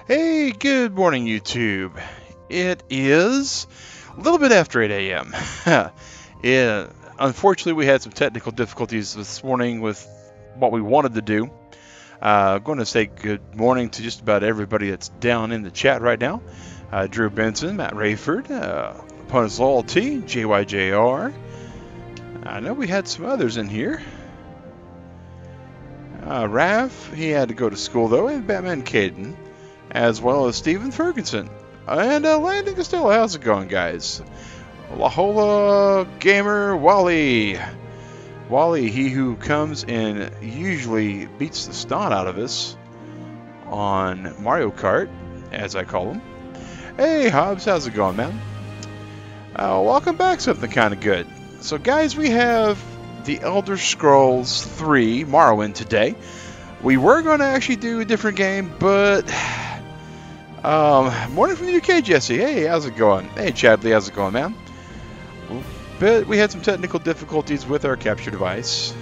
Hey, good morning, YouTube. It is a little bit after 8 a.m. Yeah, unfortunately, we had some technical difficulties this morning with what we wanted to do. I'm going to say good morning to just about everybody that's down in the chat right now. Drew Benson, Matt Rayford, Opponents Loyalty, JYJR. I know we had some others in here. Raph, he had to go to school though, and Batman Caden, as well as Stephen Ferguson. And Landon Costello, how's it going, guys? Lahola Gamer Wally. Wally, he who comes and usually beats the snot out of us on Mario Kart, as I call him. Hey, Hobbs, how's it going, man? Welcome back, something kind of good. So, guys, we have the Elder Scrolls 3 Morrowind today. We were going to actually do a different game, but morning from the UK, Jesse. Hey, how's it going? Hey, Chadley, how's it going, man? But we had some technical difficulties with our capture device.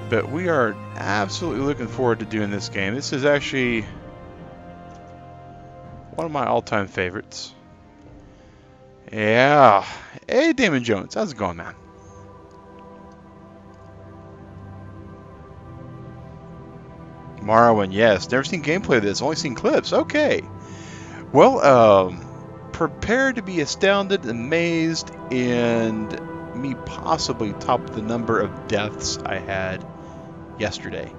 But we are absolutely looking forward to doing this game. This is actually one of my all-time favorites. Yeah. Hey, Damon Jones, how's it going, man? Morrowind, yes. Never seen gameplay of this. Only seen clips. Okay. Well, prepare to be astounded, amazed, and me possibly top the number of deaths I had yesterday.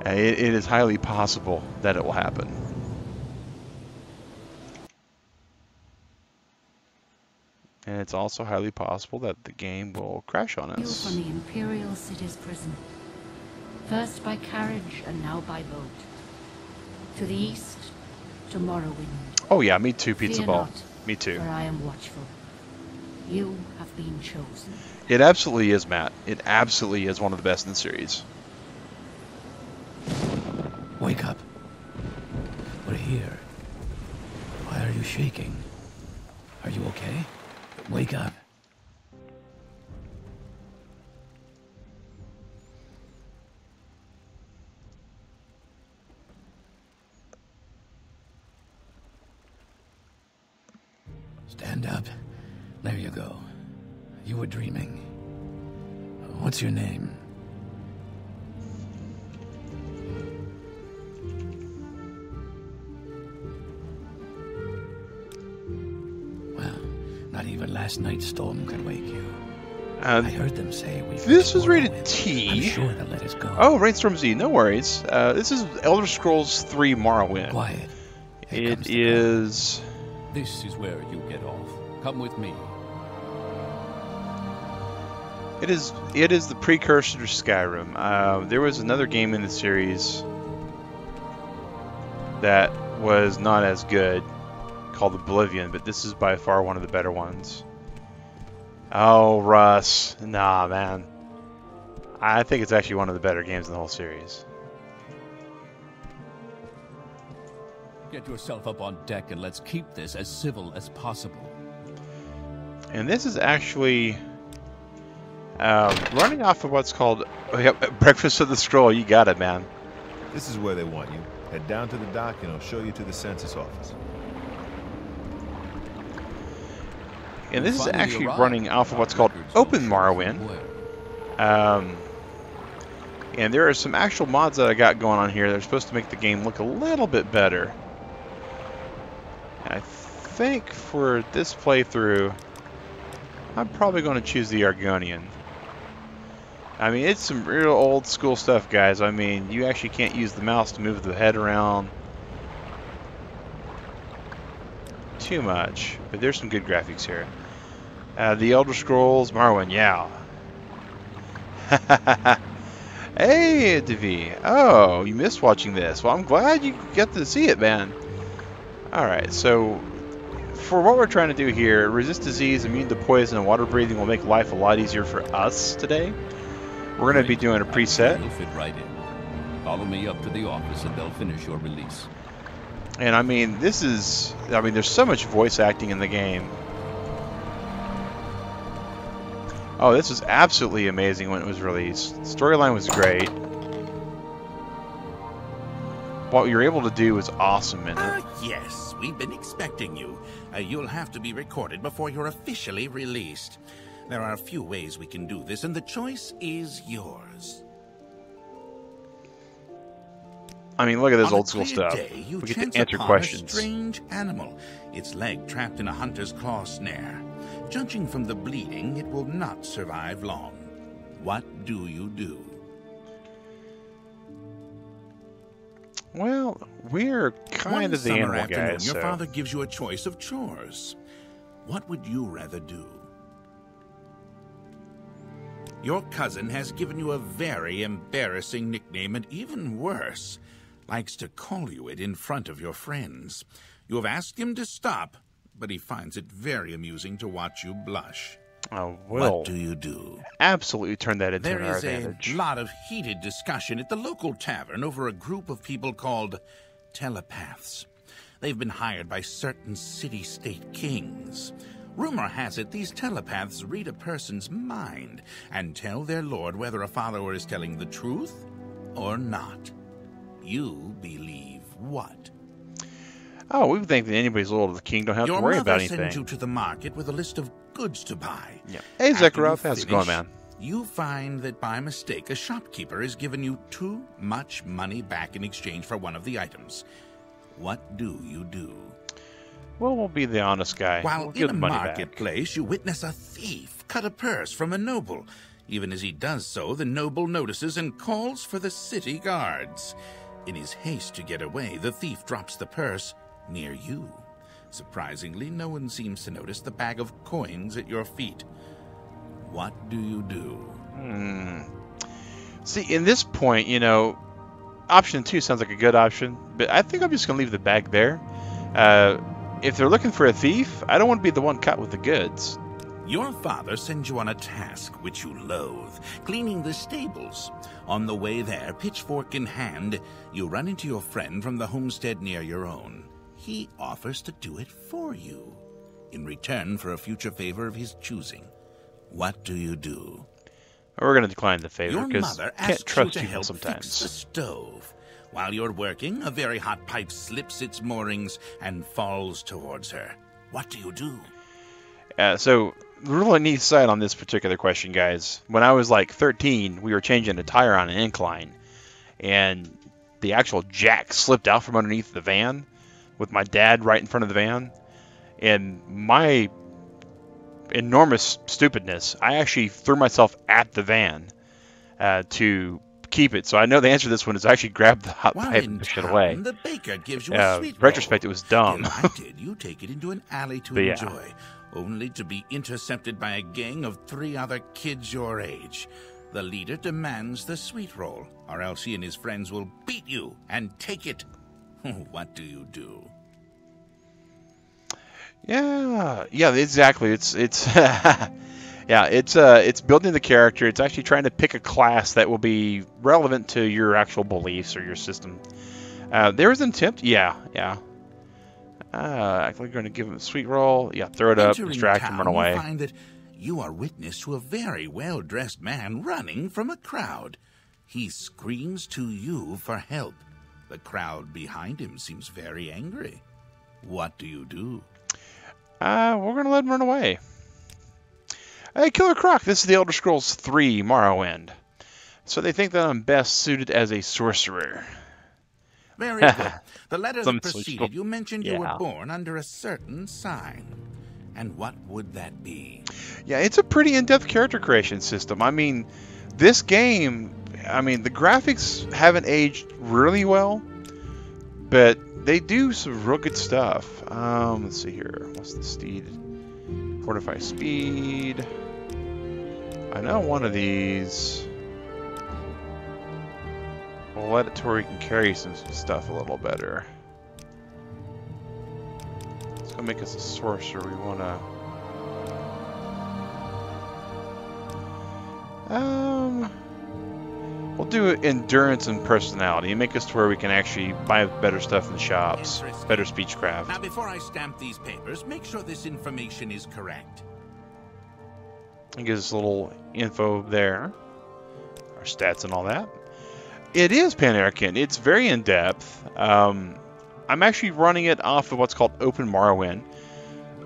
It is highly possible that it will happen. And it's also highly possible that the game will crash on us. From the Imperial City's prison. First by carriage and now by boat. To the east, to Morrowind. Oh yeah, me too, Pizza Fear Ball. not, Me too. for I am watchful. You have been chosen. It absolutely is, Matt. It absolutely is one of the best in the series. Wake up. We're here. Why are you shaking? Are you okay? Wake up. Stand up. There you go. You were dreaming. What's your name? Well, not even last night's storm could wake you. I heard them say we. This is rated T. I'm sure they'll let us go. Oh, RayneStormZ, no worries. This is Elder Scrolls 3 Morrowind. Quiet. It is. This is where you get off. Come with me. It is the precursor to Skyrim. There was another game in the series that was not as good, called Oblivion, but this is by far one of the better ones. Oh, Russ. Nah, man. I think it's actually one of the better games in the whole series. Get yourself up on deck and let's keep this as civil as possible. And this is actually running off of what's called Breakfast of the Scroll. You got it, man. This is where they want you. Head down to the dock and I'll show you to the census office. And this is actually running off of what's called Open Morrowind. And there are some actual mods that I got going on here that are supposed to make the game look a little bit better. And I think for this playthrough, I'm probably going to choose the Argonian. I mean, it's some real old school stuff, guys. I mean, you actually can't use the mouse to move the head around too much, but there's some good graphics here. The Elder Scrolls Morrowind, yeah. Hey, Devi. Oh, you missed watching this. Well, I'm glad you get to see it, man. Alright, so for what we're trying to do here, resist disease, immune to poison, and water breathing will make life a lot easier for us today. We're going to be doing a preset. You'll fit right in. Follow me up to the office and they'll finish your release. And I mean, there's so much voice acting in the game. Oh, this was absolutely amazing when it was released. The storyline was great. what you're able to do is awesome in it. Yes, we've been expecting you. You'll have to be recorded before you're officially released. There are a few ways we can do this, and the choice is yours. I mean, look at this On old a school clear stuff. day, you We get chance to answer upon questions. A strange animal, its leg trapped in a hunter's claw snare. Judging from the bleeding, it will not survive long. What do you do? Well, we're kind of the One summer animal afternoon, guys, your so... father gives you a choice of chores. What would you rather do? Your cousin has given you a very embarrassing nickname, and even worse, likes to call you it in front of your friends. You have asked him to stop, but he finds it very amusing to watch you blush. Oh, will What do you do? absolutely turn that into There our is advantage. a lot of heated discussion at the local tavern over a group of people called telepaths. They've been hired by certain city-state kings. Rumor has it these telepaths read a person's mind and tell their lord whether a follower is telling the truth or not. You believe what? Oh, we would think that anybody's loyal to the king don't have Your to worry mother about sends anything. you to the market with a list of goods to buy. Yeah. Hey, After Zechariah, you how's it going, finish, man? You find that by mistake a shopkeeper has given you too much money back in exchange for one of the items. What do you do? Well, we'll be the honest guy. While We'll in give a the money back. marketplace, you witness a thief cut a purse from a noble. Even as he does so, the noble notices and calls for the city guards. In his haste to get away, the thief drops the purse near you. Surprisingly, no one seems to notice the bag of coins at your feet. What do you do? See, in this point, you know, option 2 sounds like a good option, but I think I'm just going to leave the bag there. If they're looking for a thief, I don't want to be the one caught with the goods. Your father sends you on a task which you loathe, cleaning the stables. On the way there, pitchfork in hand, you run into your friend from the homestead near your own. He offers to do it for you, in return for a future favor of his choosing. What do you do? We're going to decline the favor Your because mother can't asks you trust to people help fix the sometimes. stove. While you're working, a very hot pipe slips its moorings and falls towards her. What do you do? So, really neat side on this particular question, guys. When I was like 13, we were changing a tire on an incline, and the actual jack slipped out from underneath the van with my dad right in front of the van. And my enormous stupidness, I actually threw myself at the van to keep it. So I know the answer to this one is I actually grabbed the hot While pipe in and pushed it town, away. the baker gives you a sweet Retrospect, roll. it was dumb. Delighted, you take it into an alley to But yeah. enjoy, only to be intercepted by a gang of 3 other kids your age. The leader demands the sweet roll, or else he and his friends will beat you and take it. What do you do? Yeah, exactly. It's yeah, it's building the character. It's actually trying to pick a class that will be relevant to your actual beliefs or your system. There was an attempt. Yeah. Actually, going to give him a sweet roll. Yeah, throw it up, Entering distract him, town, run away. You find that you are witness to a very well-dressed man running from a crowd. He screams to you for help. The crowd behind him seems very angry. What do you do? We're going to let him run away. Hey, Killer Croc, this is the Elder Scrolls 3 Morrowind. So they think that I'm best suited as a sorcerer. Very good. The letter Some that preceded sweet- you mentioned you were Yeah. born under a certain sign. And what would that be? Yeah, it's a pretty in-depth character creation system. I mean, this game, the graphics haven't aged really well, but they do some real good stuff. Let's see here. What's the steed? Fortify speed. I know one of these will let it to where you can carry some stuff a little better. It's gonna make us a sorcerer. We wanna. We'll do endurance and personality and make us to where we can actually buy better stuff in the shops, Interesting. better speechcraft. Now, before I stamp these papers, make sure this information is correct. It gives us a little info there, our stats and all that. It is Pan-American. It's very in-depth. I'm actually running it off of what's called Open Morrowind.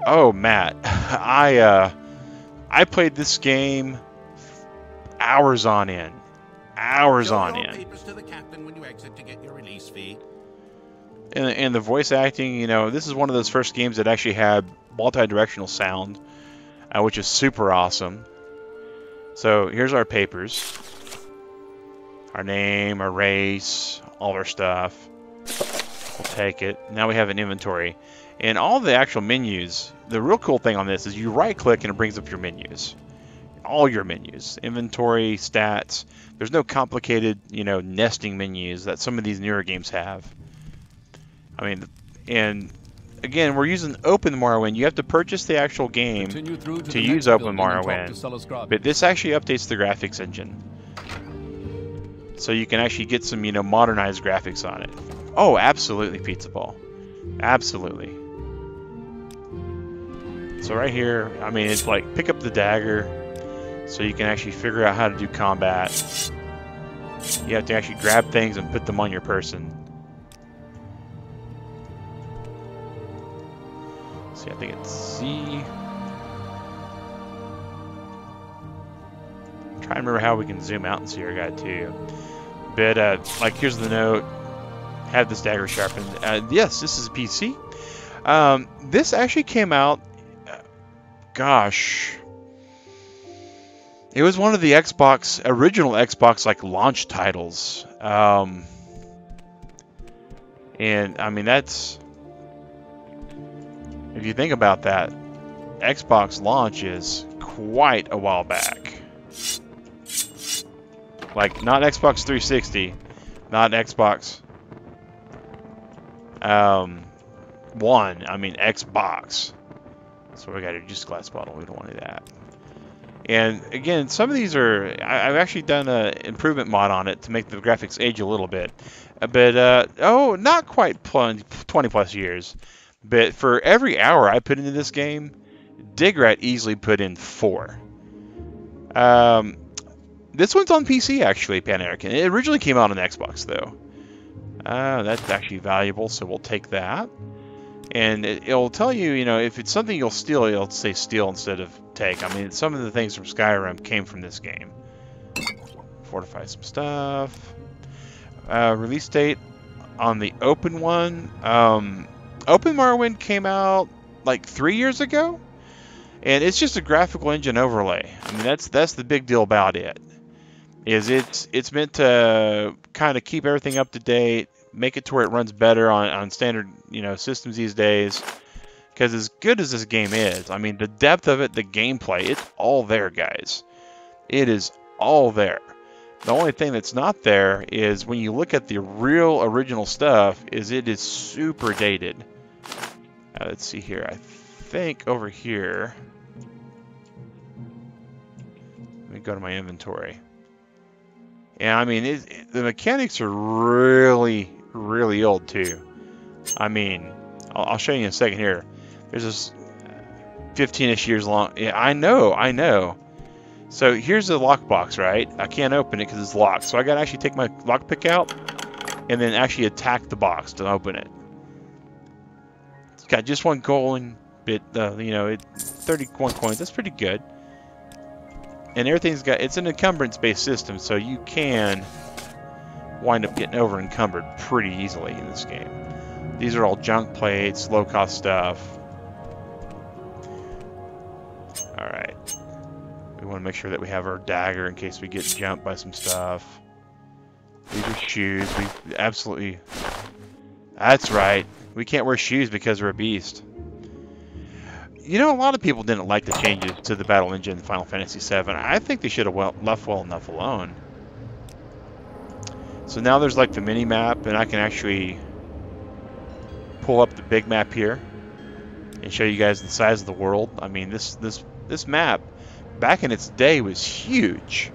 Oh, Matt, I played this game hours on end. Hours on end. Papers to the captain when you exit to get your release fee. And the voice acting, you know, this is one of those first games that actually had multi-directional sound, which is super awesome. So here's our papers. Our name, our race, all our stuff. We'll take it. Now we have an inventory. And all the actual menus, the real cool thing on this is you right-click and it brings up your menus. All your menus. Inventory, stats. There's no complicated, you know, nesting menus that some of these newer games have. I mean, and again, we're using Open Morrowind. You have to purchase the actual game to use Open Morrowind. But this actually updates the graphics engine. So you can actually get some, you know, modernized graphics on it. Oh, absolutely, Pizza Ball. Absolutely. So right here, I mean, it's like pick up the dagger so you can actually figure out how to do combat. You have to actually grab things and put them on your person. See, I think it's C. I'm trying to remember how we can zoom out and see our guy too. But like, here's the note. Have this dagger sharpened. Yes, this is PC. This actually came out. Gosh, it was one of the original Xbox like launch titles. And I mean, that's, if you think about that, Xbox launch is quite a while back. Like, not Xbox 360, not Xbox One, I mean Xbox. So we got to just glass bottle, we don't want to do that. And again, some of these are, I've actually done an improvement mod on it to make the graphics age a little bit. But, oh, not quite 20 plus years. But for every hour I put into this game, DigRat easily put in 4. This one's on PC, actually, Pan-American. It originally came out on Xbox, though. That's actually valuable, so we'll take that. And it'll tell you, you know, if it's something you'll steal, it'll say steal instead of take. I mean, some of the things from Skyrim came from this game. Fortify some stuff. Release date on the open one. Open Morrowind came out like 3 years ago. And it's just a graphical engine overlay. I mean, that's the big deal about it. Is it's meant to kind of keep everything up to date, make it to where it runs better on standard, you know, systems these days. Because as good as this game is, I mean, the depth of it, the gameplay, it's all there, guys. It is all there. The only thing that's not there is when you look at the real original stuff, is it is super dated. Let's see here. I think over here. Let me go to my inventory. And I mean, the mechanics are really, really old too. I mean, I'll show you in a second here. There's this 15-ish years long. Yeah, I know. So here's the lockbox, right? I can't open it because it's locked. So I got to actually take my lockpick out and then actually attack the box to open it. It's got just one golden bit, you know, 31 coins. That's pretty good. And everything's got, it's an encumbrance-based system, so you can wind up getting over-encumbered pretty easily in this game. These are all junk plates, low-cost stuff. Alright. We want to make sure that we have our dagger in case we get jumped by some stuff. These are shoes. We absolutely... That's right. We can't wear shoes because we're a beast. You know, a lot of people didn't like the changes to the battle engine in Final Fantasy VII. I think they should have left well enough alone. So now there's like the mini map, and I can actually pull up the big map here and show you guys the size of the world. I mean, this map back in its day was huge.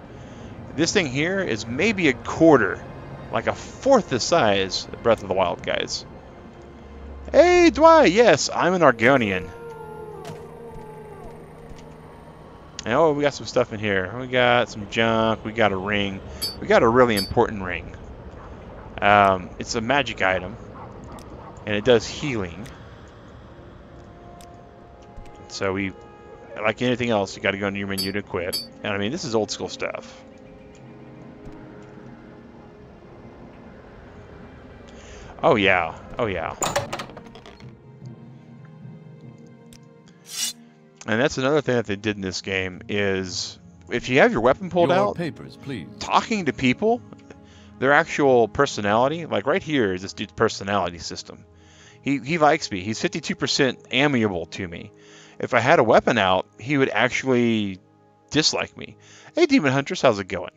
This thing here is maybe a quarter, like a fourth the size of Breath of the Wild, guys. Hey, Dweiu, yes, I'm an Argonian. And, oh, we got some stuff in here. We got some junk. We got a ring. We got a really important ring It's a magic item, and it does healing. So we, like anything else, you got to go into your menu to equip. And I mean, this is old school stuff. Oh yeah, oh yeah. And that's another thing that they did in this game is if you have your weapon pulled out, papers, please. talking to people, their actual personality, like right here is this dude's personality system. He likes me. He's 52% amiable to me. If I had a weapon out, he would actually dislike me. Hey, Demon Huntress, how's it going?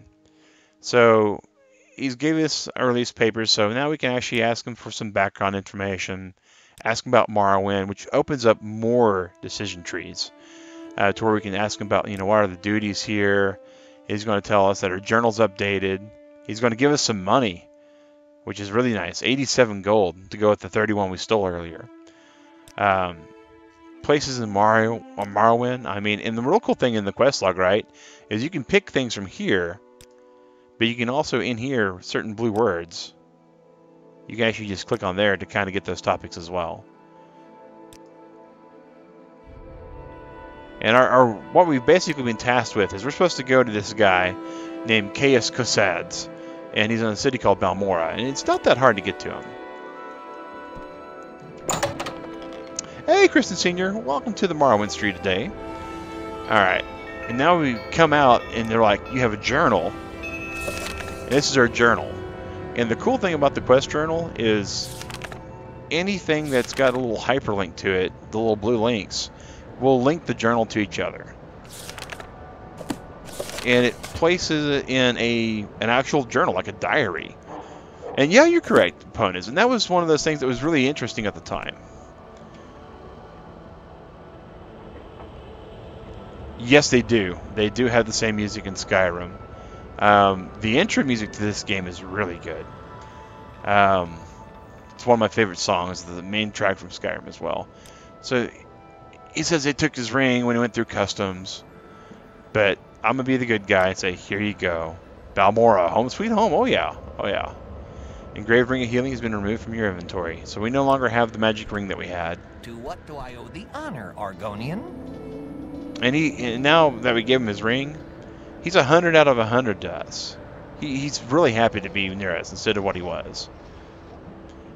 So he's gave us our release papers, so now we can actually ask him for some background information, ask him about Morrowind, which opens up more decision trees to where we can ask him about, you know, what are the duties here. He's going to tell us that our journal's updated. He's going to give us some money, which is really nice, 87 gold to go with the 31 we stole earlier. Places in Morrowind, I mean, and the real cool thing in the quest log, right, is you can pick things from here, but you can also, in here, certain blue words, you can actually just click on there to kind of get those topics as well. And our what we've basically been tasked with is we're supposed to go to this guy named Caius Cosades, and he's in a city called Balmora, and it's not that hard to get to him. Hey, Kristen Sr., welcome to the Morrowind Street today. Alright, and now we come out, and they're like, you have a journal. And this is our journal. And the cool thing about the quest journal is anything that's got a little hyperlink to it, the little blue links, will link the journal to each other. And it places it in an actual journal, like a diary. And yeah, you're correct, opponents. And that was one of those things that was really interesting at the time. Yes, they do. They do have the same music in Skyrim. The intro music to this game is really good. It's one of my favorite songs, the main track from Skyrim as well. So he says they took his ring when he went through customs, but I'm going to be the good guy and say, here you go. Balmora, home sweet home. Oh yeah, oh yeah. Engraved Ring of Healing has been removed from your inventory, so we no longer have the magic ring that we had. To what do I owe the honor, Argonian? And now that we gave him his ring, he's 100 out of 100 to us. He's really happy to be near us instead of what he was.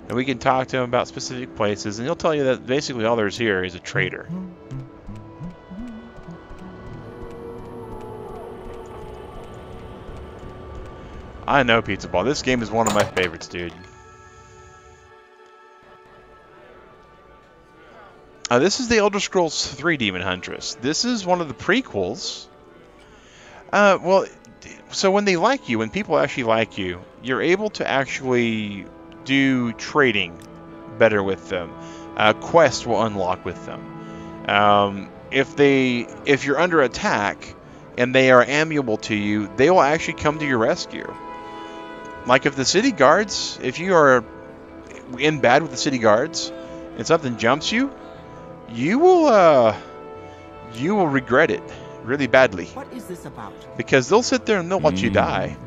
And we can talk to him about specific places, and he'll tell you that basically all there's here is a trader. I know, Pizza Ball. This game is one of my favorites, dude. This is the Elder Scrolls 3 Demon Huntress. This is one of the prequels. Well, so when they like you, when people actually like you, you're able to actually do trading better with them. Quests will unlock with them. If you're under attack and they are amiable to you, they will actually come to your rescue. Like if the city guards, if you are in bad with the city guards and something jumps you, you will regret it really badly. What is this about? Because they'll sit there and they'll let you die.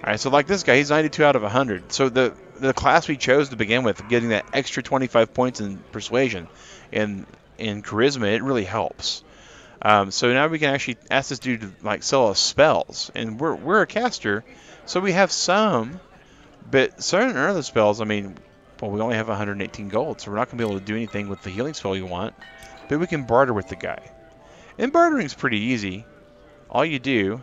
Alright, so like this guy, he's 92 out of 100. So the class we chose to begin with, getting that extra 25 points in persuasion and in charisma, it really helps. So now we can actually ask this dude to like sell us spells, and we're a caster, so we have some, but certain other spells, I mean, well, we only have 118 gold, so we're not going to be able to do anything with the healing spell you want, but we can barter with the guy. And bartering's pretty easy. All you do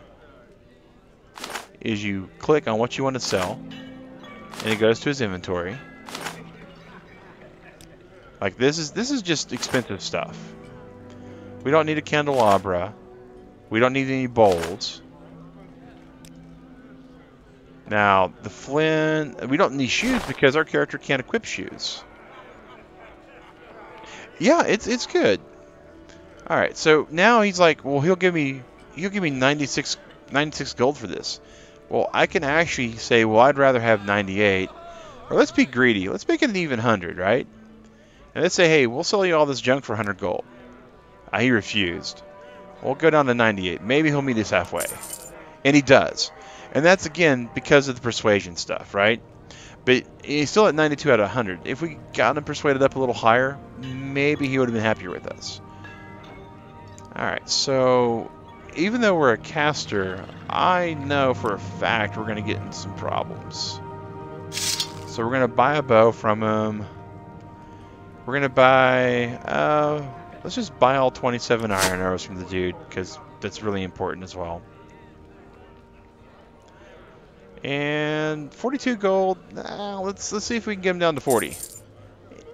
is you click on what you want to sell, and it goes to his inventory. Like this is just expensive stuff. We don't need a candelabra. We don't need any bowls. Now, the flint, we don't need shoes because our character can't equip shoes. Yeah, it's good. All right, so now he's like, well, he'll give me 96 gold for this. Well, I can actually say, well, I'd rather have 98. Or let's be greedy. Let's make it an even 100, right? And let's say, hey, we'll sell you all this junk for 100 gold. He refused. We'll go down to 98. Maybe he'll meet us halfway. And he does. And that's, again, because of the persuasion stuff, right? But he's still at 92 out of 100. If we got him persuaded up a little higher, maybe he would have been happier with us. Alright, so even though we're a caster, I know for a fact we're going to get in some problems. So we're going to buy a bow from him. We're going to buy... let's just buy all 27 iron arrows from the dude, because that's really important as well. And 42 gold. Let's see if we can get him down to 40.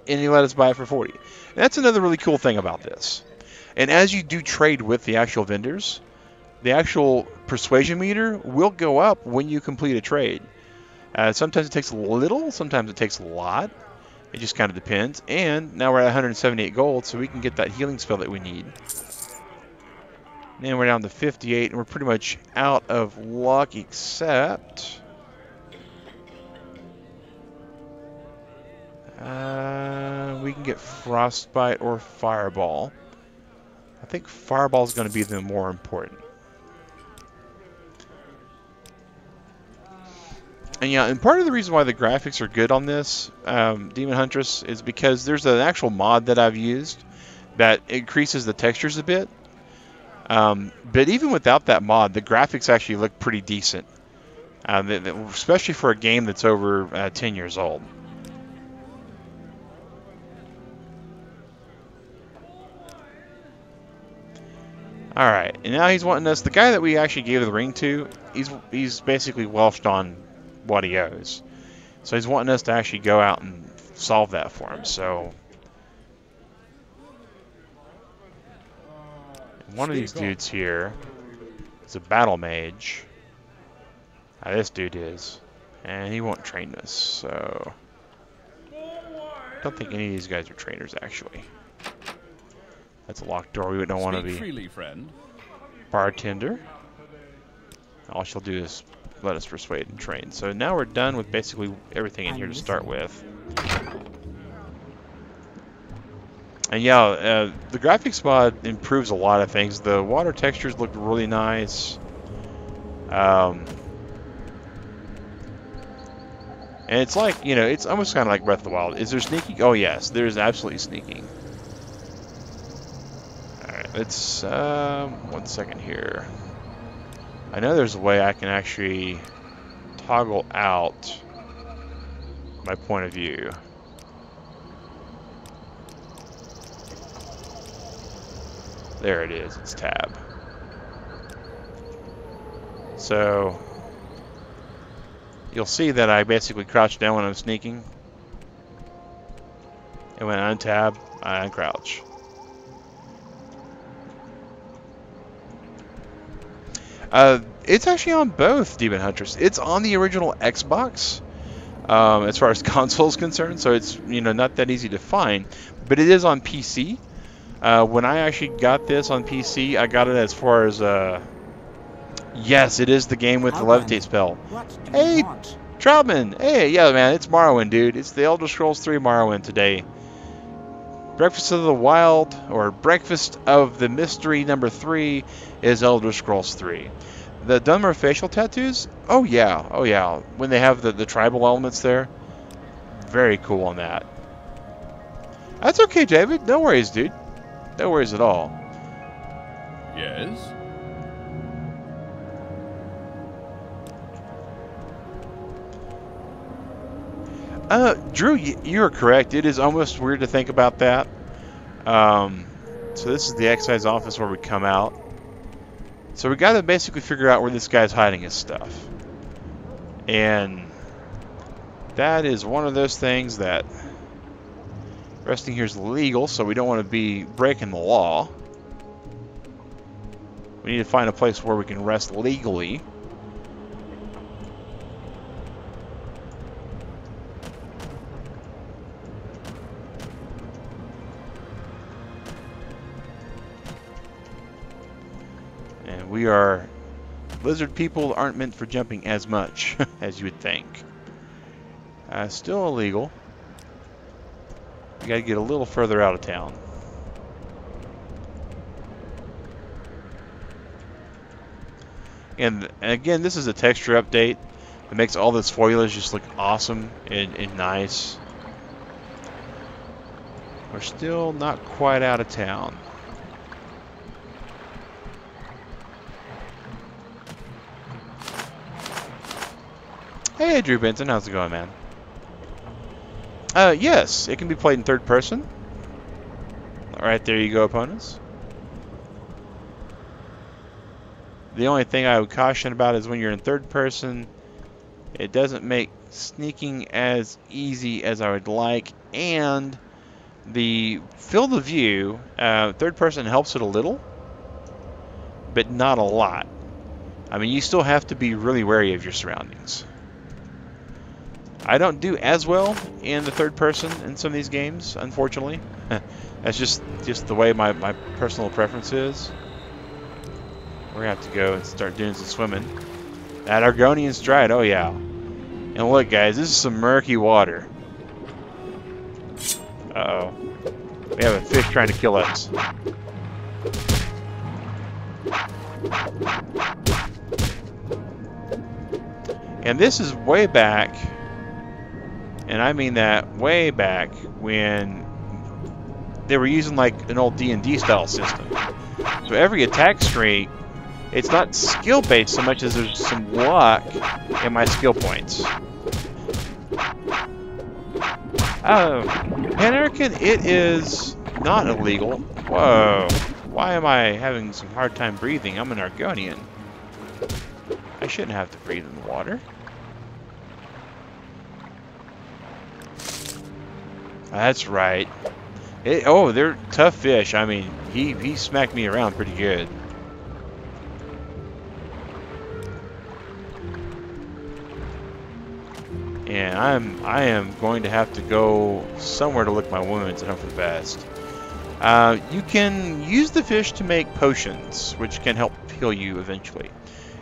And he let us buy it for 40. And that's another really cool thing about this. And as you do trade with the actual vendors, the actual persuasion meter will go up when you complete a trade. Sometimes it takes a little, sometimes it takes a lot. It just kind of depends. And now we're at 178 gold, so we can get that healing spell that we need. And we're down to 58, and we're pretty much out of luck, except... we can get Frostbite or Fireball. I think Fireball is going to be the more important. And yeah, and part of the reason why the graphics are good on this Demon Huntress is because there's an actual mod that I've used that increases the textures a bit. But even without that mod, the graphics actually look pretty decent, especially for a game that's over 10 years old. Alright, and now he's wanting us, the guy that we actually gave the ring to, he's basically Welshed on what he owes. So he's wanting us to actually go out and solve that for him, so... One of these dudes here is a battle mage. This dude is. And he won't train us, so... I don't think any of these guys are trainers, actually. That's a locked door. We don't want to be. Freely, friend. Bartender. All she'll do is let us persuade and train. So now we're done with basically everything in here to start with. And yeah, the graphics mod improves a lot of things. The water textures look really nice. And it's like, you know, it's almost kind of like Breath of the Wild. Is there sneaking? Oh yes, there's absolutely sneaking. Let's, 1 second here. I know there's a way I can actually toggle out my point of view. There it is, it's tab. So, you'll see that I basically crouch down when I'm sneaking. And when I untab, I uncrouch. It's actually on both Demon Huntress. It's on the original Xbox, as far as console is concerned, so it's, you know, not that easy to find. But it is on PC. When I actually got this on PC, I got it as far as yes, it is the game with the levitate spell. Hey, Troutman. Hey, yeah, man, it's Morrowind, dude. It's the Elder Scrolls 3 Morrowind today. Breakfast of the Wild, or Breakfast of the Mystery number 3 is Elder Scrolls 3. The Dunmer facial tattoos? Oh yeah, when they have the tribal elements there. Very cool on that. That's okay, David. No worries, dude. No worries at all. Yes? Drew, you are correct. It is almost weird to think about that. So this is the excise office where we come out. So we got to basically figure out where this guy's hiding his stuff. And that is one of those things that resting here is illegal, so we don't want to be breaking the law. We need to find a place where we can rest legally. And we are... Lizard people aren't meant for jumping as much as you would think. Still illegal. We gotta get a little further out of town. And again, this is a texture update that makes all this foliage just look awesome and nice. We're still not quite out of town. Hey, Drew Benson, how's it going, man? Yes, it can be played in third person. Alright, there you go, opponents. The only thing I would caution about is when you're in third person, it doesn't make sneaking as easy as I would like, and the field of view, third person helps it a little, but not a lot. I mean, you still have to be really wary of your surroundings. I don't do as well in the third person in some of these games, unfortunately. That's just the way my personal preference is. We're going to have to go and start doing some swimming. That Argonian's dried, oh yeah. And look guys, this is some murky water. Uh-oh. We have a fish trying to kill us. And this is way back, and I mean that way back, when they were using like an old D&D style system. So every attack streak, it's not skill based so much as there's some luck in my skill points. Pan-American, it is not illegal. Whoa. Why am I having some hard time breathing? I'm an Argonian. I shouldn't have to breathe in the water. That's right. Oh, they're tough fish. I mean, he smacked me around pretty good. And I am going to have to go somewhere to lick my wounds and hope for the best. You can use the fish to make potions, which can help heal you eventually.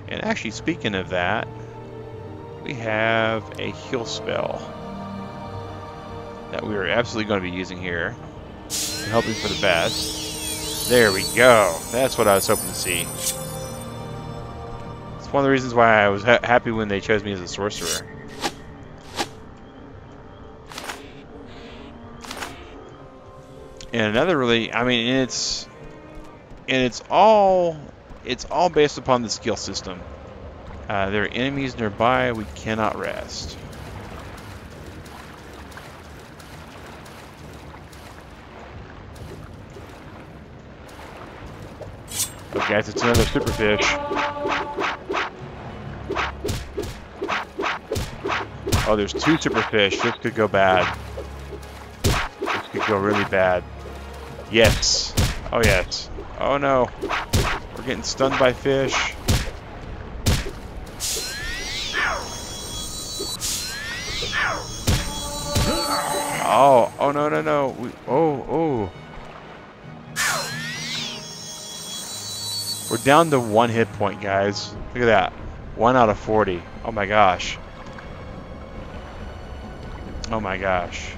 And actually, speaking of that, we have a heal spell that we are absolutely going to be using here, hoping for the best. There we go. That's what I was hoping to see. It's one of the reasons why I was happy when they chose me as a sorcerer. And another really, I mean, it's all based upon the skill system. There are enemies nearby. We cannot rest. Oh, guys, it's another superfish. Oh, there's two superfish. This could go bad. This could go really bad. Yes. Oh, yes. Oh, no. We're getting stunned by fish. Oh, oh, no, no, no. Oh. We're down to 1 hit point, guys. Look at that. 1 out of 40. Oh, my gosh. Oh, my gosh.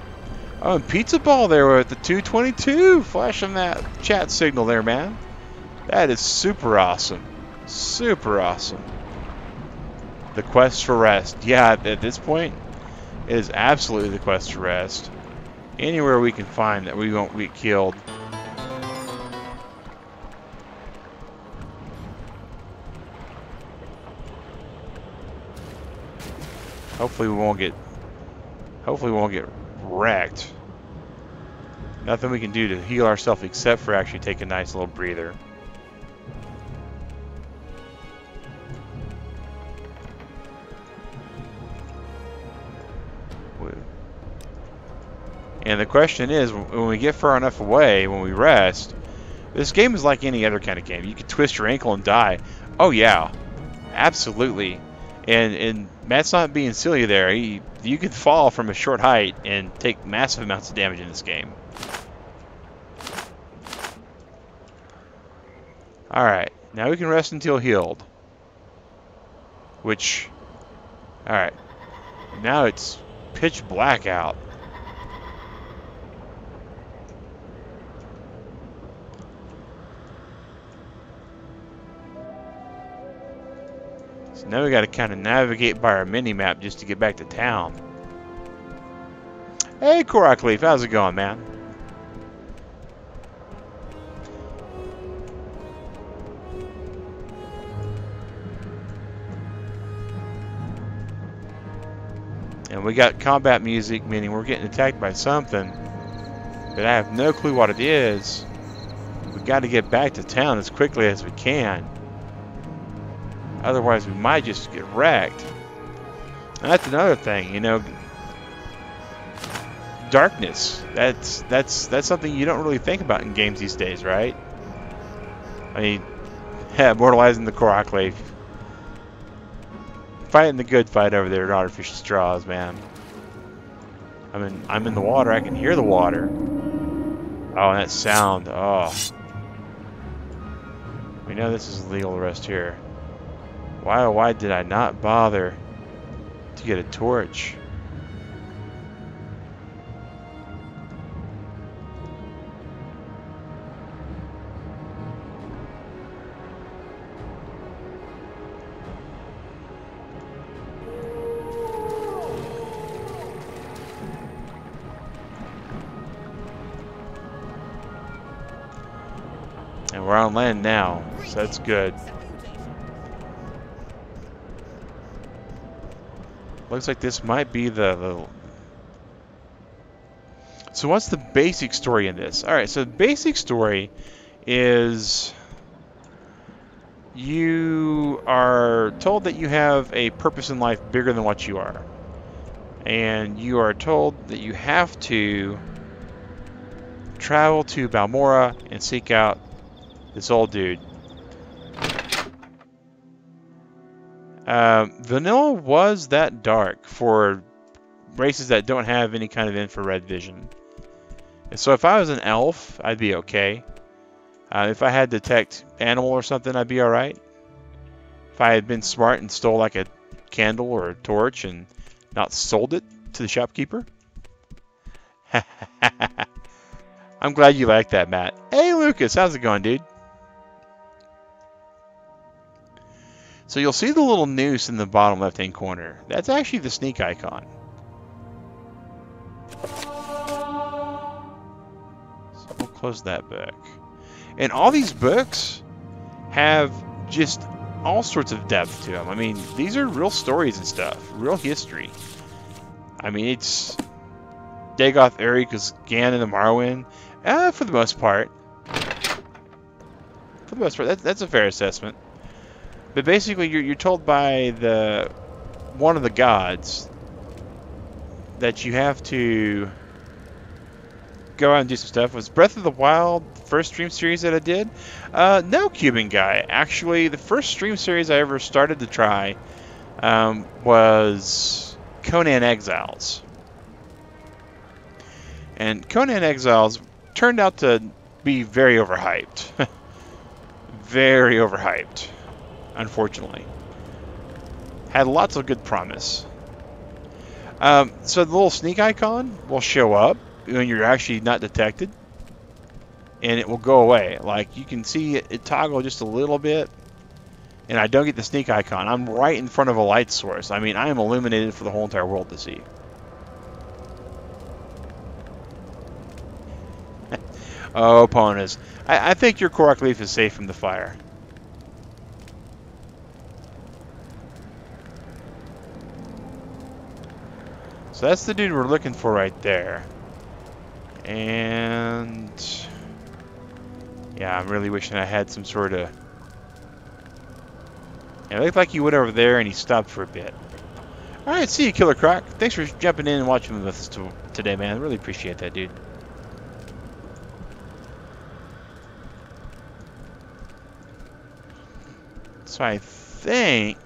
Oh, and Pizza Ball there with the 222, flashing that chat signal there, man. That is super awesome. Super awesome. The quest for rest. Yeah, at this point, it is absolutely the quest for rest. Anywhere we can find that we won't get killed. Hopefully we won't get wrecked. Nothing we can do to heal ourselves except for actually take a nice little breather. And the question is, when we get far enough away, when we rest, this game is like any other kind of game. You can twist your ankle and die. Oh yeah, absolutely. And Matt's not being silly there. You can fall from a short height and take massive amounts of damage in this game. Alright, now we can rest until healed. Which, alright, now it's pitch black out. Now we got to kind of navigate by our mini-map just to get back to town. Hey, Korok Leaf, how's it going, man? And we got combat music, meaning we're getting attacked by something, but I have no clue what it is. We got to get back to town as quickly as we can. Otherwise, we might just get wrecked. And that's another thing, you know. Darkness. That's something you don't really think about in games these days, right? I mean, immortalizing the Korok Leaf. Fighting the good fight over there at Artificial Straws, man. I'm in the water. I can hear the water. Oh, and that sound. Oh. We know this is legal arrest here. Why did I not bother to get a torch? And we're on land now, so that's good. Looks like this might be the... So what's the basic story in this? Alright, so the basic story is... You are told that you have a purpose in life bigger than what you are. And you are told that you have to travel to Balmora and seek out this old dude. Vanilla was that dark for races that don't have any kind of infrared vision. And so if I was an elf, I'd be okay. If I had detect animal or something, I'd be alright. If I had been smart and stole like a candle or a torch and not sold it to the shopkeeper. I'm glad you like that, Matt. Hey, Lucas, how's it going, dude? So you'll see the little noose in the bottom left-hand corner. That's actually the sneak icon. So we'll close that book. And all these books have just all sorts of depth to them. I mean, these are real stories and stuff. Real history. I mean, it's Dagoth, Eric's, Gan, and the Morrowind. For the most part. For the most part, that's a fair assessment. But basically, you're told by one of the gods that you have to go out and do some stuff. Was Breath of the Wild the first stream series that I did? No, Cuban guy. Actually, the first stream series I ever started to try was Conan Exiles. And Conan Exiles turned out to be very overhyped. Very overhyped. Unfortunately. Had lots of good promise. So the little sneak icon will show up when you're actually not detected. And it will go away. Like, you can see it toggle just a little bit. And I don't get the sneak icon. I'm right in front of a light source. I mean, I am illuminated for the whole entire world to see. Oh, Ponas. I think your Korok Leaf is safe from the fire. So that's the dude we're looking for right there. And yeah, I'm really wishing I had some sort of... Yeah, it looked like he went over there and he stopped for a bit. Alright, see you, Killer Croc. Thanks for jumping in and watching with us today, man. Really appreciate that, dude. So I think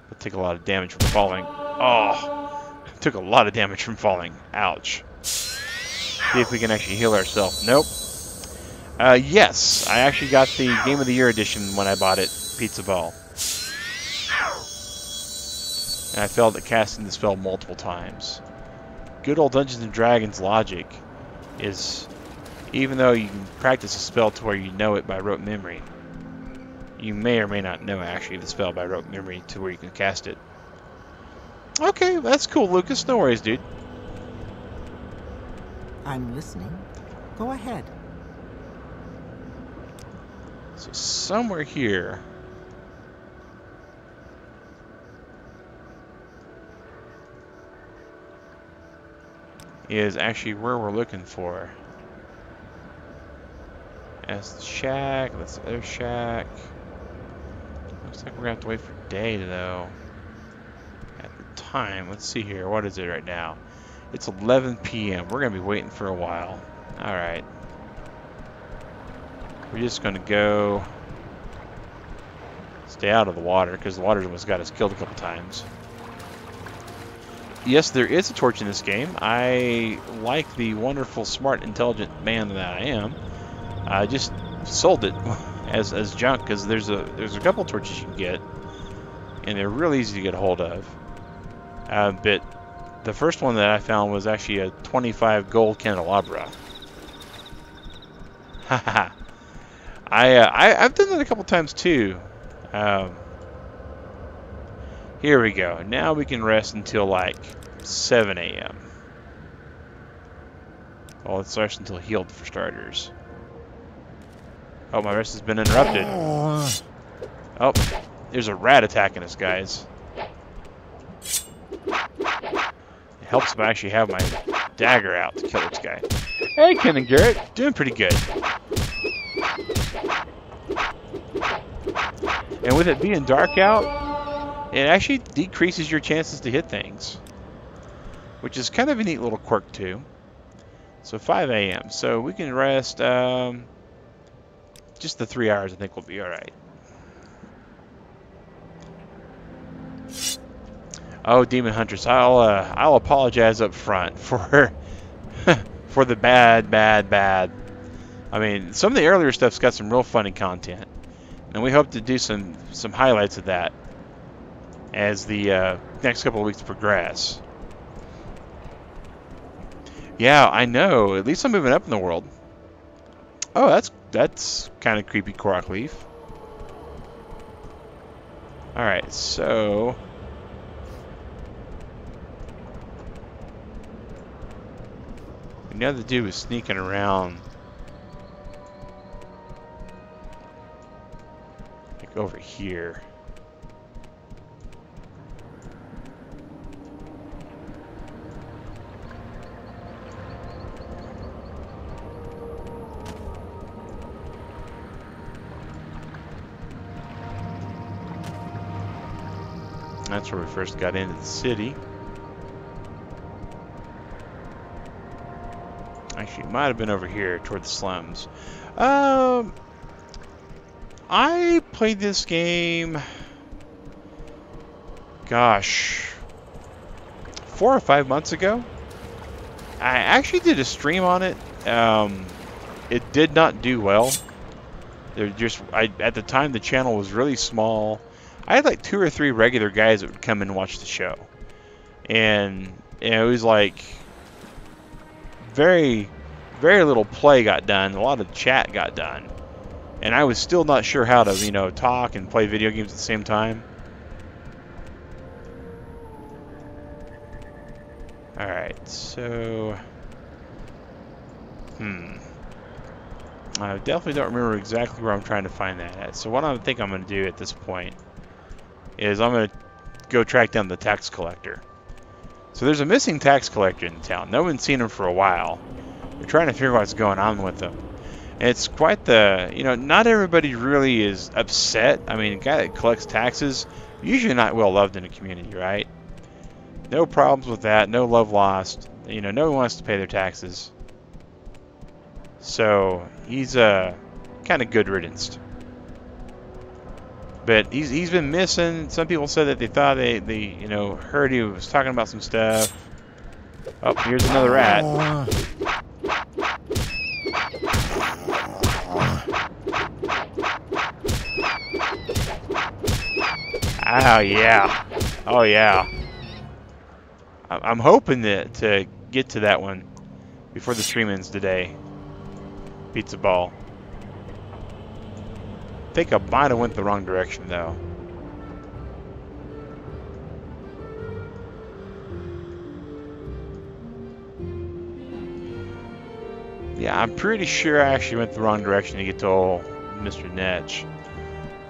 we'll take a lot of damage from falling. Oh, took a lot of damage from falling. Ouch. See if we can actually heal ourselves. Nope. Yes, I actually got the Game of the Year edition when I bought it, Pizza Ball. And I failed at casting the spell multiple times. Good old Dungeons and Dragons logic is, even though you can practice a spell to where you know it by rote memory, You may or may not know, actually, the spell by rote memory to where you can cast it. Okay, that's cool, Lucas. No worries, dude. I'm listening. Go ahead. So somewhere here is actually where we're looking for. That's the shack. That's the other shack. Looks like we're gonna have to wait for day though. At the time, let's see here. What is it right now? It's 11 p.m. We're gonna be waiting for a while. All right. We're just gonna go stay out of the water because the water's almost got us killed a couple times. Yes, there is a torch in this game. I, like the wonderful, smart, intelligent man that I am, I just sold it as junk because there's a couple torches you can get, and they're really easy to get a hold of. But the first one that I found was actually a 25 gold candelabra. Haha. I've done that a couple times too. Here we go. Now we can rest until like 7 a.m. Well, let's rest until healed for starters. Oh, my rest has been interrupted. Oh, there's a rat attacking us, guys. It helps if I actually have my dagger out to kill this guy. Hey, Ken and Garrett, doing pretty good. And with it being dark out, it actually decreases your chances to hit things, which is kind of a neat little quirk too. So 5 a.m. So we can rest just the 3 hours. I think we'll be all right. Oh, Demon Huntress, I'll apologize up front for for the bad. I mean, some of the earlier stuff's got some real funny content, and we hope to do some highlights of that as the next couple of weeks progress. Yeah, I know. At least I'm moving up in the world. Oh, that's kind of creepy, Korok Leaf. All right, so we know the dude was sneaking around like over here. That's where we first got into the city. Actually, it might have been over here toward the slums. I played this game, gosh, 4 or 5 months ago. I actually did a stream on it. It did not do well. At the time, the channel was really small. I had like 2 or 3 regular guys that would come in and watch the show, and it was like very little play got done, a lot of chat got done, and I was still not sure how to talk and play video games at the same time. All right, so I definitely don't remember exactly where I'm trying to find that at. So what I think I'm going to do at this point is I'm going to go track down the tax collector. So there's a missing tax collector in town. No one's seen him for a while. They're trying to figure out what's going on with him. And it's quite the, not everybody really is upset. I mean, a guy that collects taxes, usually not well loved in the community, right? No problems with that. No love lost. No one wants to pay their taxes. So he's kind of good riddance. But he's been missing. Some people said that they thought they heard he was talking about some stuff. Oh, here's another rat. Oh yeah, oh yeah. I'm hoping to get to that one before the stream ends today. Pizza ball. think I might have went the wrong direction, though. Yeah, I'm pretty sure I actually went the wrong direction to get to old Mr. Netch.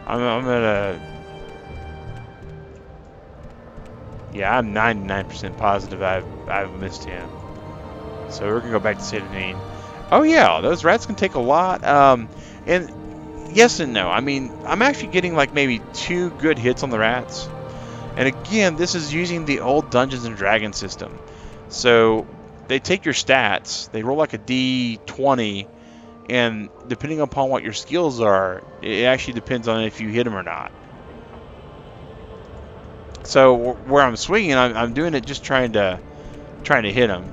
I'm gonna... Yeah, I'm 99% positive I've missed him. So we're gonna go back to Citadine. Oh yeah, those rats can take a lot. And yes and no. I mean, I'm actually getting like maybe 2 good hits on the rats. And again, this is using the old Dungeons and Dragons system. So they take your stats, they roll like a D20, and depending upon what your skills are, it actually depends on if you hit them or not. So where I'm swinging, I'm doing it just trying to hit them.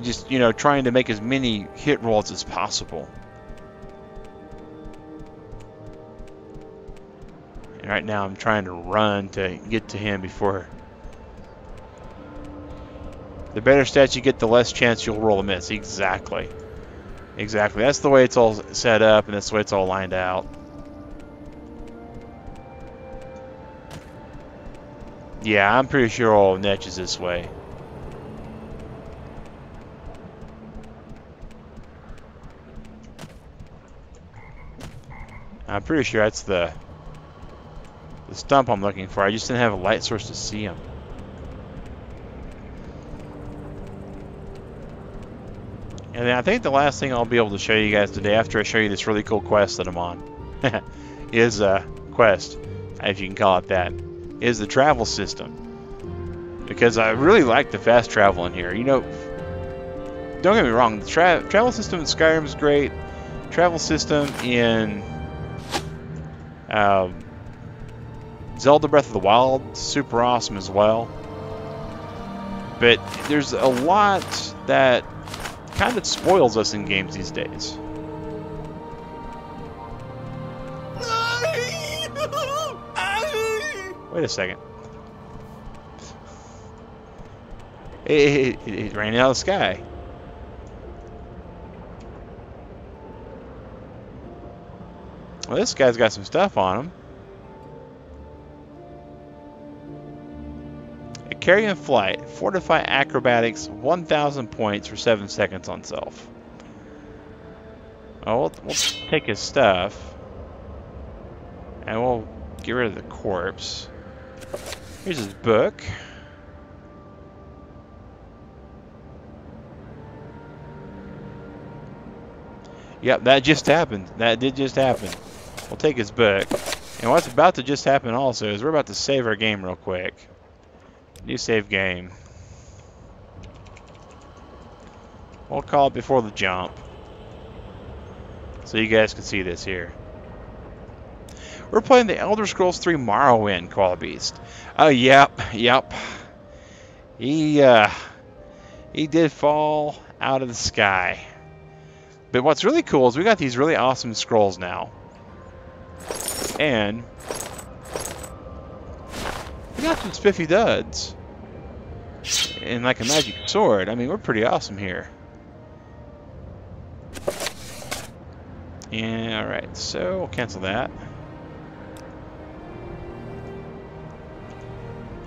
Just, you know, trying to make as many hit rolls as possible. And right now I'm trying to run to get to him before... The better stats you get, the less chance you'll roll a miss. Exactly. Exactly. That's the way it's all set up, and that's the way it's all lined out. Yeah, I'm pretty sure all Netch is this way. I'm pretty sure that's the stump I'm looking for. I just didn't have a light source to see him. And then I think the last thing I'll be able to show you guys today, after I show you this really cool quest that I'm on, is a quest, if you can call it that, is the travel system. Because I really like the fast travel in here. You know, don't get me wrong, the travel system in Skyrim is great. Travel system in Zelda Breath of the Wild, super awesome as well. But there's a lot that kind of spoils us in games these days. Wait a second. It ran out of the sky. Well, this guy's got some stuff on him. A carrion flight, fortify acrobatics, 1,000 points for 7 seconds on self. Oh, we'll take his stuff, and we'll get rid of the corpse. Here's his book. Yep, that just happened. That did just happen. We'll take his book. And what's about to just happen also is we're about to save our game real quick. New save game. We'll call it before the jump, so you guys can see this here. We're playing the Elder Scrolls 3 Morrowind, Koala Beast. Oh, yep. He did fall out of the sky. But what's really cool is we got these really awesome scrolls now. And we got some spiffy duds. And like a magic sword. I mean, we're pretty awesome here. Yeah, alright, so we'll cancel that.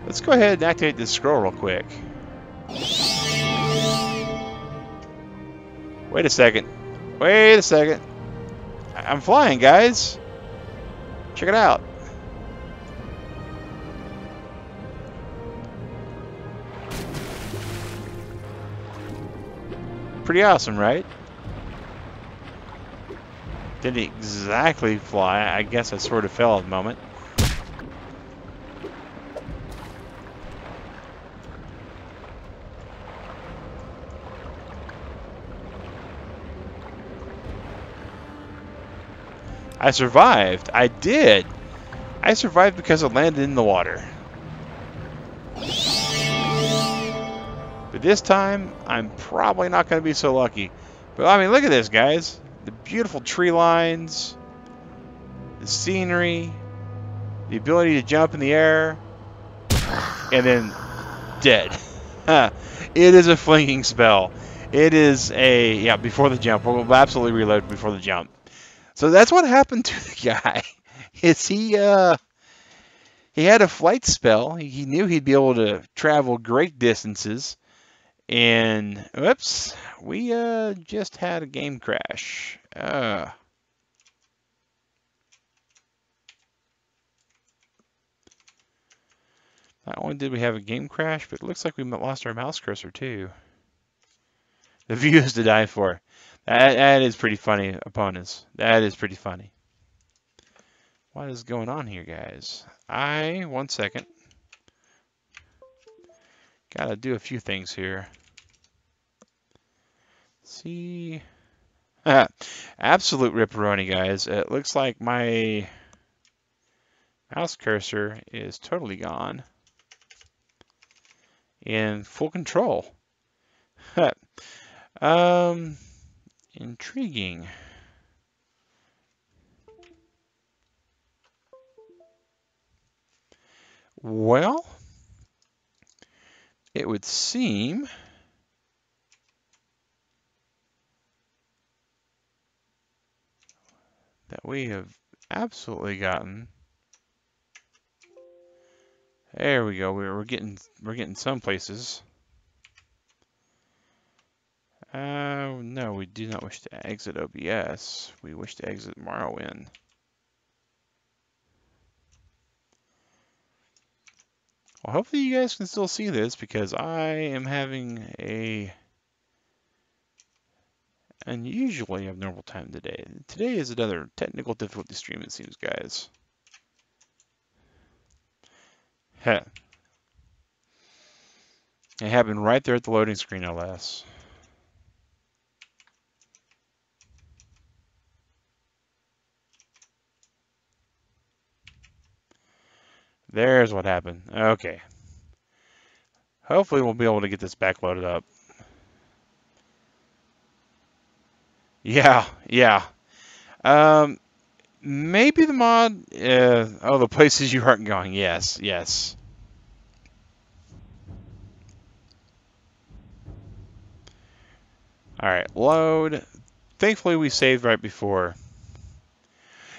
Let's go ahead and activate this scroll real quick. Wait a second. Wait a second. I'm flying, guys. Check it out. Pretty awesome, right? Didn't exactly fly. I guess I sort of fell at the moment. I survived. I did. I survived because I landed in the water. But this time, I'm probably not going to be so lucky. But I mean, look at this, guys. The beautiful tree lines, the scenery, the ability to jump in the air, and then dead. It is a flinging spell. It is a, yeah, before the jump. We'll absolutely reload before the jump. So that's what happened to the guy. Is he had a flight spell. He knew he'd be able to travel great distances. And whoops, we just had a game crash. Not only did we have a game crash, but it looks like we lost our mouse cursor too. The view is to die for. That is pretty funny, opponents. That is pretty funny. What is going on here, guys? 1 second. Gotta do a few things here. See. Absolute ripperoni, guys. It looks like my mouse cursor is totally gone. In full control. Intriguing. Well, it would seem that we have absolutely gotten. There we go. We're getting some places. No, we do not wish to exit OBS. We wish to exit Morrowind. Well, hopefully you guys can still see this because I am having a unusually abnormal time today. Today is another technical difficulty stream, it seems, guys. Heh. It happened right there at the loading screen, no less. There's what happened. Okay. Hopefully we'll be able to get this back loaded up. Yeah. Maybe the mod... oh, the places you aren't going. Yes. Alright, load. Thankfully we saved right before.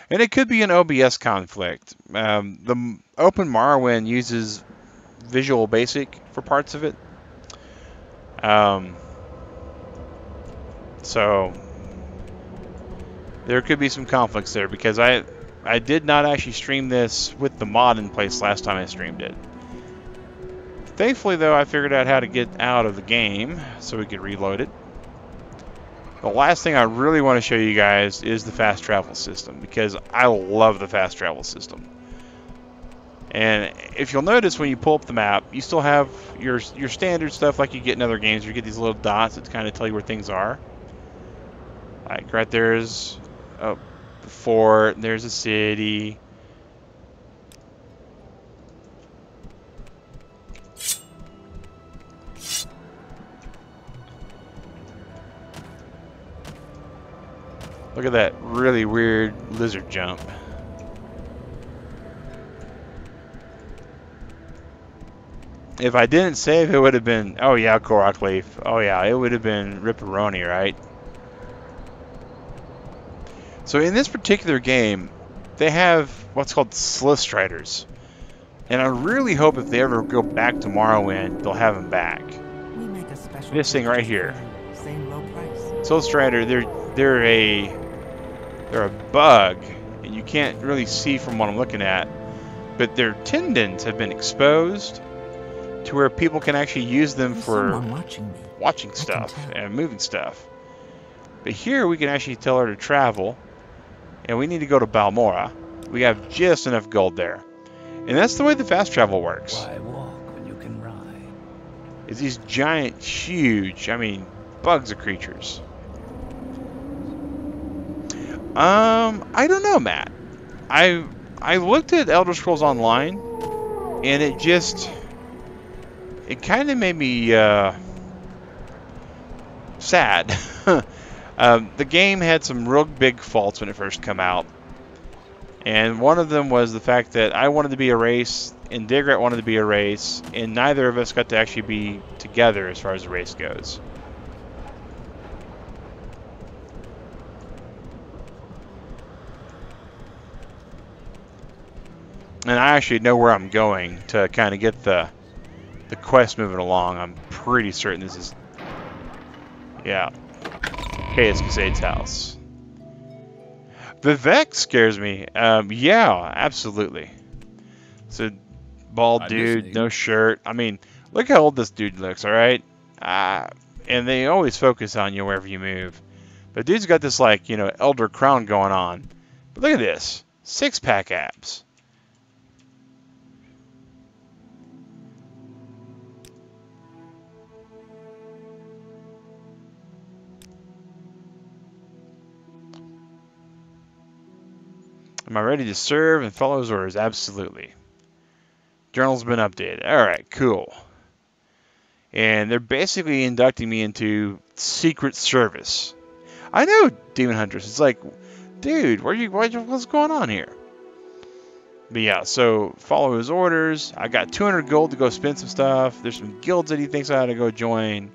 And it could be an OBS conflict. The Open Morrowind uses Visual Basic for parts of it. So there could be some conflicts there because I did not actually stream this with the mod in place last time I streamed it. Thankfully, though, I figured out how to get out of the game so we could reload it. The last thing I really want to show you guys is the fast travel system because I love the fast travel system. And if you'll notice when you pull up the map, you still have your standard stuff like you get in other games. You get these little dots that kind of tell you where things are. Like right there's a fort, there's a city. Look at that really weird lizard jump. If I didn't save, it would have been, oh yeah, Korok Leaf. Oh yeah, it would have been Ripperoni, right? So in this particular game, they have what's called Slow Striders. And I really hope if they ever go back to Morrowind, they'll have them back. We make a special This thing right here. Same low price. Slow Strider, they're a bug, and you can't really see from what I'm looking at, but their tendons have been exposed to where people can actually use them There's for someone watching me. stuff tell. and moving stuff. But here we can actually tell her to travel, and we need to go to Balmora. We have just enough gold there. And that's the way the fast travel works. Why walk when you can ride? It's these giant, huge, bugs of creatures. I don't know, Matt. I looked at Elder Scrolls Online, and it kind of made me sad. The game had some real big faults when it first came out, and one of them was the fact that I wanted to be a race, and DigRat wanted to be a race, and neither of us got to actually be together as far as the race goes. And I actually know where I'm going to kind of get the quest moving along. I'm pretty certain this is... Yeah. Okay, it's Casade's house. Vivek scares me. Yeah, absolutely. So, bald dude, no shirt. I mean, look how old this dude looks, alright? And they always focus on you wherever you move. But dude's got this, like, you know, elder crown going on. But look at this. 6-pack abs. Am I ready to serve and follow his orders? Absolutely. Journal's been updated. Alright, cool. And they're basically inducting me into Secret Service. I know, Demon Huntress. It's like, dude, what's going on here? But yeah, so follow his orders. I got 200 gold to go spend some stuff. There's some guilds that he thinks I ought to go join.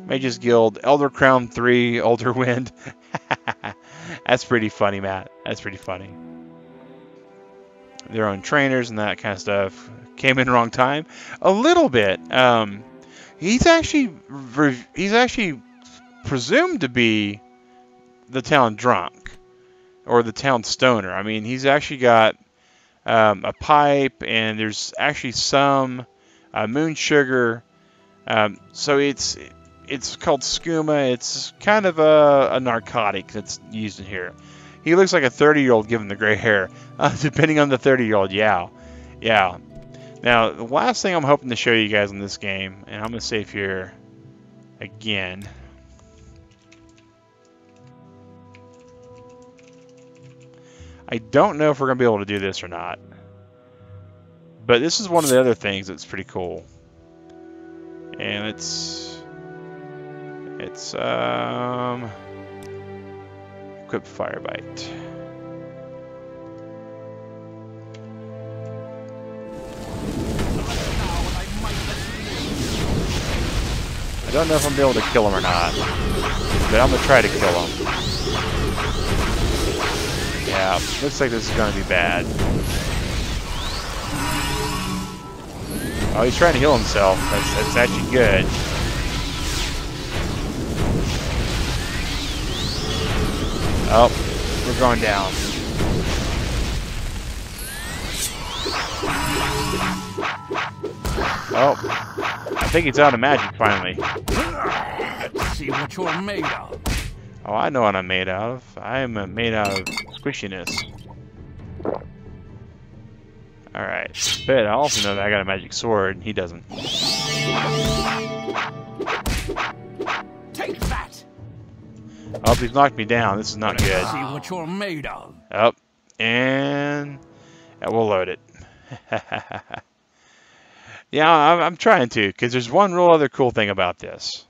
Mage's Guild, Elder Crown 3, Elder Wind. That's pretty funny, Matt. That's pretty funny. Their own trainers and that kind of stuff. Came in wrong time. A little bit. He's actually presumed to be the town drunk. Or the town stoner. I mean, he's actually got a pipe, and there's actually some moon sugar. So it's called skooma. It's kind of a narcotic that's used in here. He looks like a 30-year-old given the gray hair. Depending on the 30-year-old, yeah. Yeah. Now, the last thing I'm hoping to show you guys in this game, and I'm going to save here again. I don't know if we're going to be able to do this or not. But this is one of the other things that's pretty cool. And it's equip Firebite. I don't know if I'm going to be able to kill him or not, but I'm going to try to kill him. Yeah, looks like this is going to be bad. Oh, he's trying to heal himself. That's actually good. Oh, we're going down. Oh, I think it's out of magic finally. Let's see what you're made of. Oh, I know what I'm made out of. I am made out of squishiness. Alright, but I also know that I got a magic sword, and he doesn't. Take that! Oh, he's knocked me down. This is not good. Let's see what you're made of. Oh, and we'll load it. Yeah, I'm trying to, because there's one real other cool thing about this.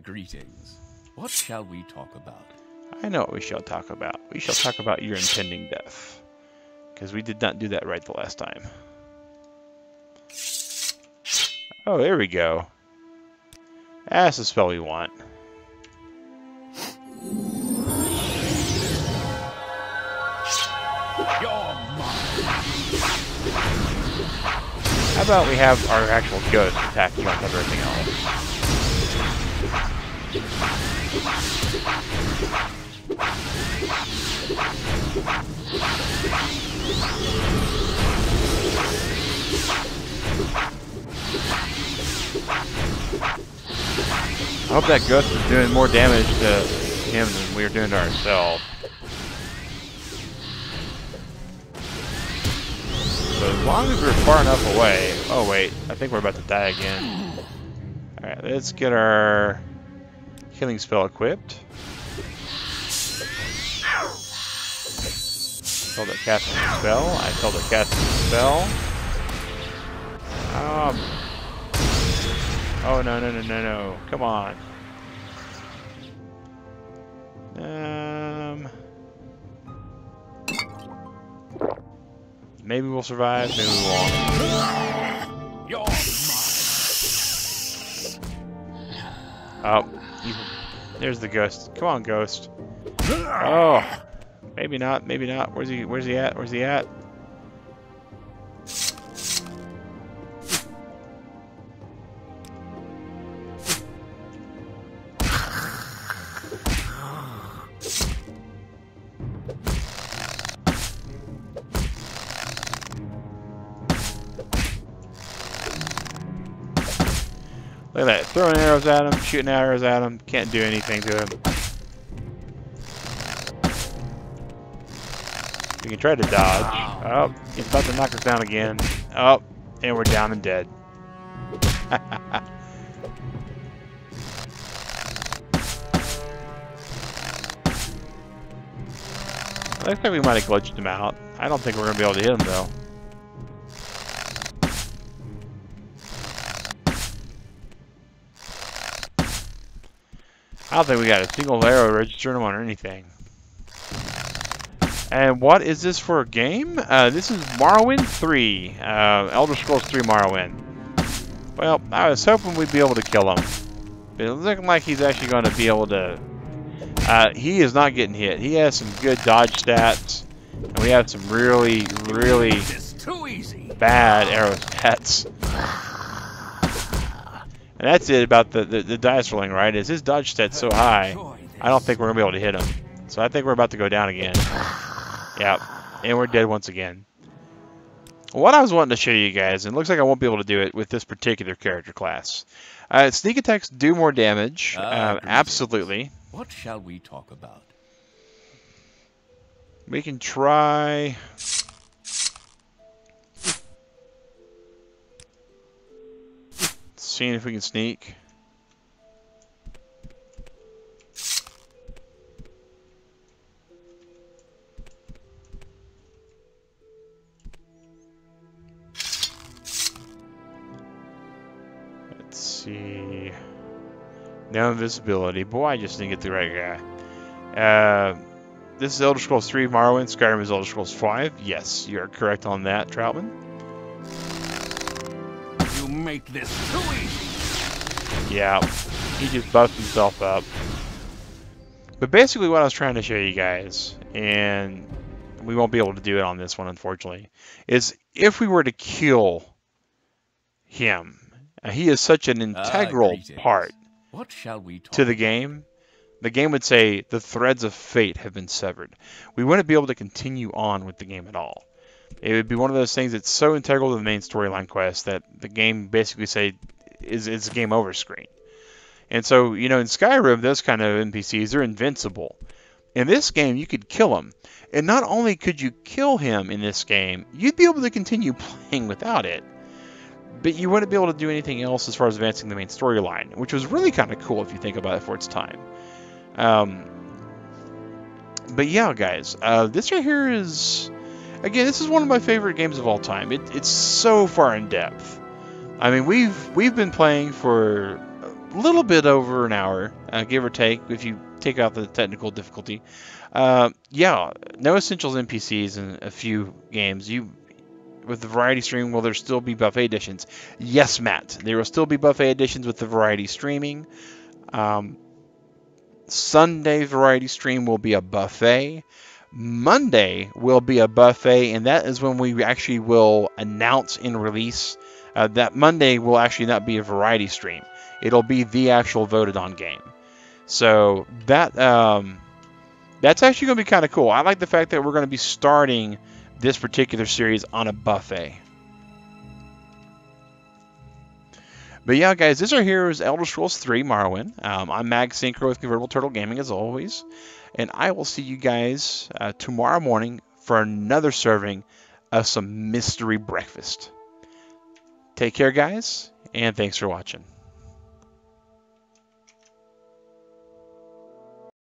Greetings. What shall we talk about? I know what we shall talk about. We shall talk about your impending death. Because we did not do that right the last time. Oh, there we go. That's the spell we want. How about we have our actual ghost attack you on top of everything else? I hope that ghost is doing more damage to him than we are doing to ourselves. So as long as we're far enough away... Oh wait, I think we're about to die again. Alright, let's get our healing spell equipped. Told it casting a spell. I told it casting a spell. Oh no. Come on. Maybe we'll survive, maybe we won't. You're mine. Oh, there's the ghost. Come on, ghost. Oh, maybe not. Where's he at? Look at that. Throwing arrows at him, shooting arrows at him. Can't do anything to him. We can try to dodge. Oh, he's about to knock us down again. Oh, and we're down and dead. Looks like we might have glitched him out. I don't think we're going to be able to hit him, though. I don't think we got a single arrow registering him on or anything. And what is this for a game? This is Morrowind 3. Elder Scrolls 3 Morrowind. Well, I was hoping we'd be able to kill him. But it's looking like he's actually going to be able to... he is not getting hit. He has some good dodge stats. And we have some really, really bad arrow stats. And that's it about the dice rolling, right? Is his dodge stats so high, I don't think we're going to be able to hit him. So I think we're about to go down again. Yep. And we're dead once again. What I was wanting to show you guys, and it looks like I won't be able to do it with this particular character class. Sneak attacks do more damage. Absolutely. What shall we talk about? We can try... seeing if we can sneak. Let's see. No invisibility. Boy, I just didn't get the right guy. This is Elder Scrolls 3 Morrowind. Skyrim is Elder Scrolls 5. Yes, you are correct on that, Troutman. You make this too easy. Yeah, he just buffed himself up. But basically what I was trying to show you guys, and we won't be able to do it on this one unfortunately, is if we were to kill him, he is such an integral part what shall we talk to the game would say the threads of fate have been severed. We wouldn't be able to continue on with the game at all. It would be one of those things that's so integral to the main storyline quest that the game basically say is a game over screen. And so, you know, in Skyrim, those kind of NPCs, they're invincible. In this game, you could kill him. And not only could you kill him in this game, you'd be able to continue playing without it. But you wouldn't be able to do anything else as far as advancing the main storyline, which was really kind of cool if you think about it for its time. But yeah, guys, this right here is... Again, this is one of my favorite games of all time. It's so far in depth. I mean, we've been playing for a little bit over an hour, give or take, if you take out the technical difficulty. Yeah, no essentials NPCs in a few games. With the variety stream, will there still be buffet editions? Yes, Matt. There will still be buffet editions with the variety streaming. Sunday variety stream will be a buffet. Monday will be a buffet, and that is when we actually will announce and release. That Monday will actually not be a variety stream. It'll be the actual voted on game. So that's actually going to be kind of cool. I like the fact that we're going to be starting this particular series on a buffet. But yeah, guys, this right here is Elder Scrolls 3 Morrowind. I'm Mag Synchro with Convertible Turtle Gaming as always. And I will see you guys tomorrow morning for another serving of some mystery breakfast. Take care, guys, and thanks for watching.